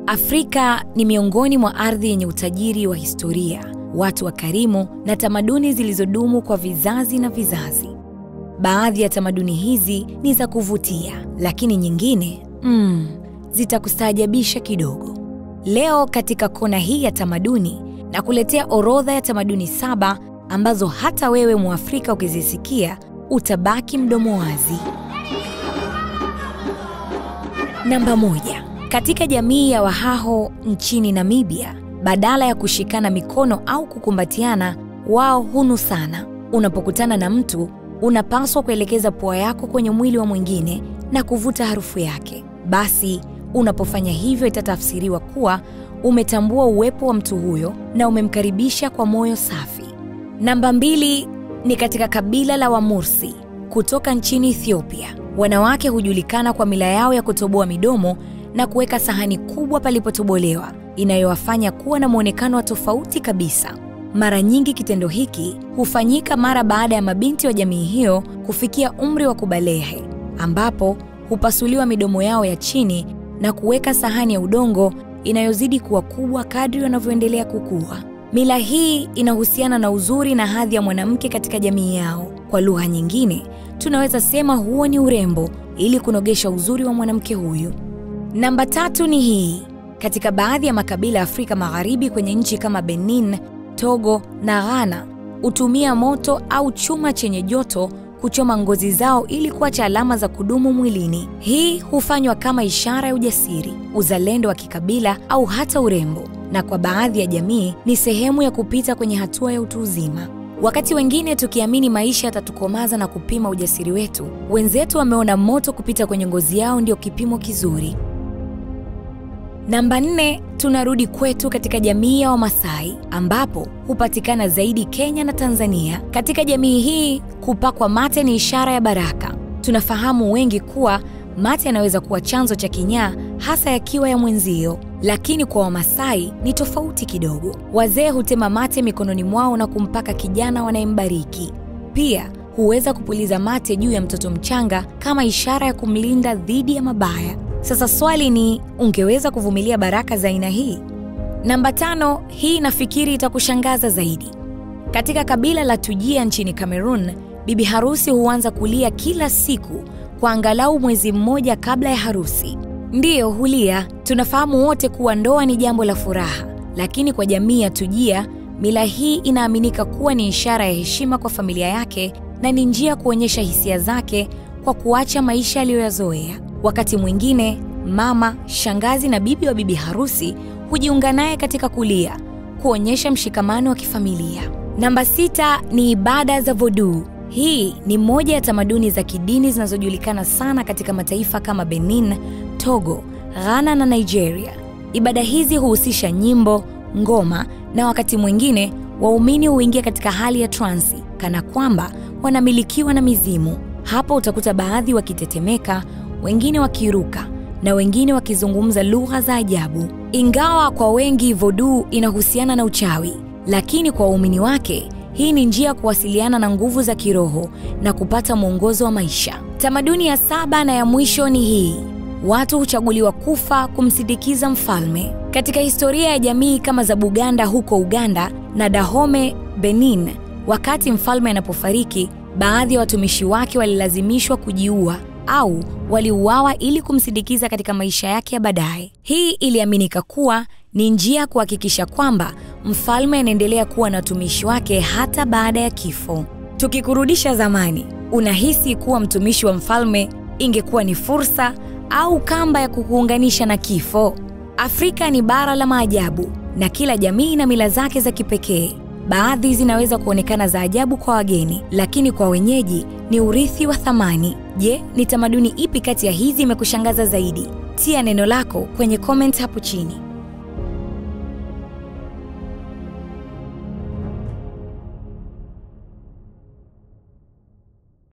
Afrika ni miongoni mwa ardhi yenye utajiri wa historia, watu wakarimu na tamaduni zilizodumu kwa vizazi na vizazi. Baadhi ya tamaduni hizi ni za kuvutia, lakini nyingine zitakustaajabisha kidogo. Leo katika kona hii ya tamaduni na kuletea orodha ya tamaduni 7 ambazo hata wewe Mwafrika ukizisikia utabaki mdomo wazi. Namba 1. Katika jamii ya Wahaho nchini Namibia, badala ya kushikana mikono au kukumbatiana, wao hunusana. Unapokutana na mtu, unapaswa kuelekeza pua yako kwenye mwili wa mwingine na kuvuta harufu yake. Basi, unapofanya hivyo itatafsiriwa kuwa umetambua uwepo wa mtu huyo na umemkaribisha kwa moyo safi. Namba 2 ni katika kabila la Wamursi kutoka nchini Ethiopia. Wanawake hujulikana kwa mila yao ya kutoboa midomo na kuweka sahani kubwa palipotobolewa, inayowafanya kuwa na muonekano wa tofauti kabisa. Mara nyingi kitendo hiki hufanyika mara baada ya mabinti wa jamii hiyo kufikia umri wa kubalehe, ambapo hupasuliwa midomo yao ya chini na kuweka sahani ya udongo inayozidi kuwa kubwa kadri wanavyoendelea kukua. Mila hii inahusiana na uzuri na hadhi ya mwanamke katika jamii yao. Kwa lugha nyingine, tunaweza sema huo ni urembo ili kunogesha uzuri wa mwanamke huyu. Namba 3 ni hii. Katika baadhi ya makabila Afrika Magharibi kwenye nchi kama Benin, Togo na Ghana, hutumia moto au chuma chenye joto kuchoma ngozi zao ili kuacha alama za kudumu mwilini. Hii hufanywa kama ishara ya ujasiri, uzalendo wa kikabila au hata urembo, na kwa baadhi ya jamii ni sehemu ya kupita kwenye hatua ya utu uzima. Wakati wengine tukiamini maisha yatatukomaza na kupima ujasiri wetu, wenzetu wameona moto kupita kwenye ngozi yao ndio kipimo kizuri. Namba 4, tunarudi kwetu katika jamii ya Wamasai ambapo hupatikana zaidi Kenya na Tanzania. Katika jamii hii kupakwa mate ni ishara ya baraka. Tunafahamu wengi kuwa mate yanaweza kuwa chanzo cha kinyaa, hasa yakiwa ya mwenzio, lakini kwa Wamasai ni tofauti kidogo. Wazee hutema mate mikononi mwao na kumpaka kijana wanayembariki. Pia huweza kupuliza mate juu ya mtoto mchanga kama ishara ya kumlinda dhidi ya mabaya. Sasa swali ni, ungeweza kuvumilia baraka za aina hii? Namba 5, hii nafikiri itakushangaza zaidi. Katika kabila la Tujia nchini Cameroon, bibi harusi huanza kulia kila siku kwa angalau mwezi mmoja kabla ya harusi. Ndiyo, hulia. Tunafahamu wote kuwa ndoa ni jambo la furaha, lakini kwa jamii ya Tujia, mila hii inaaminika kuwa ni ishara ya heshima kwa familia yake na ni njia kuonyesha hisia zake kwa kuacha maisha aliyoyazoea. Wakati mwingine, mama, shangazi na bibi wa bibi harusi hujiunga naye katika kulia, kuonyesha mshikamano wa kifamilia. Namba 6 ni ibada za Vodou. Hii ni moja ya tamaduni za kidini zinazojulikana sana katika mataifa kama Benin, Togo, Ghana na Nigeria. Ibada hizi huhusisha nyimbo, ngoma na wakati mwingine waumini huingia katika hali ya transi kana kwamba wanamilikiwa na mizimu. Hapo utakuta baadhi wakitetemeka, wengine wakiruka na wengine wakizungumza lugha za ajabu. Ingawa kwa wengi Vodou inahusiana na uchawi, lakini kwa waumini wake hii ni njia ya kuwasiliana na nguvu za kiroho na kupata mwongozo wa maisha. Tamaduni ya 7 na ya mwisho ni hii. Watu huchaguliwa kufa kumsindikiza mfalme. Katika historia ya jamii kama za Buganda huko Uganda na Dahomey, Benin, wakati mfalme anapofariki, baadhi ya watumishi wake walilazimishwa kujiua au waliuawa ili kumsindikiza katika maisha yake ya baadaye. Hii iliaminika kuwa ni njia kuhakikisha kwamba mfalme anaendelea kuwa na watumishi wake hata baada ya kifo. Tukikurudisha zamani, unahisi kuwa mtumishi wa mfalme ingekuwa ni fursa au kamba ya kukuunganisha na kifo? Afrika ni bara la maajabu na kila jamii ina mila zake za kipekee. Baadhi zinaweza kuonekana za ajabu kwa wageni, lakini kwa wenyeji ni urithi wa thamani. Je, ni tamaduni ipi kati ya hizi imekushangaza zaidi? Tia neno lako kwenye comment hapo chini.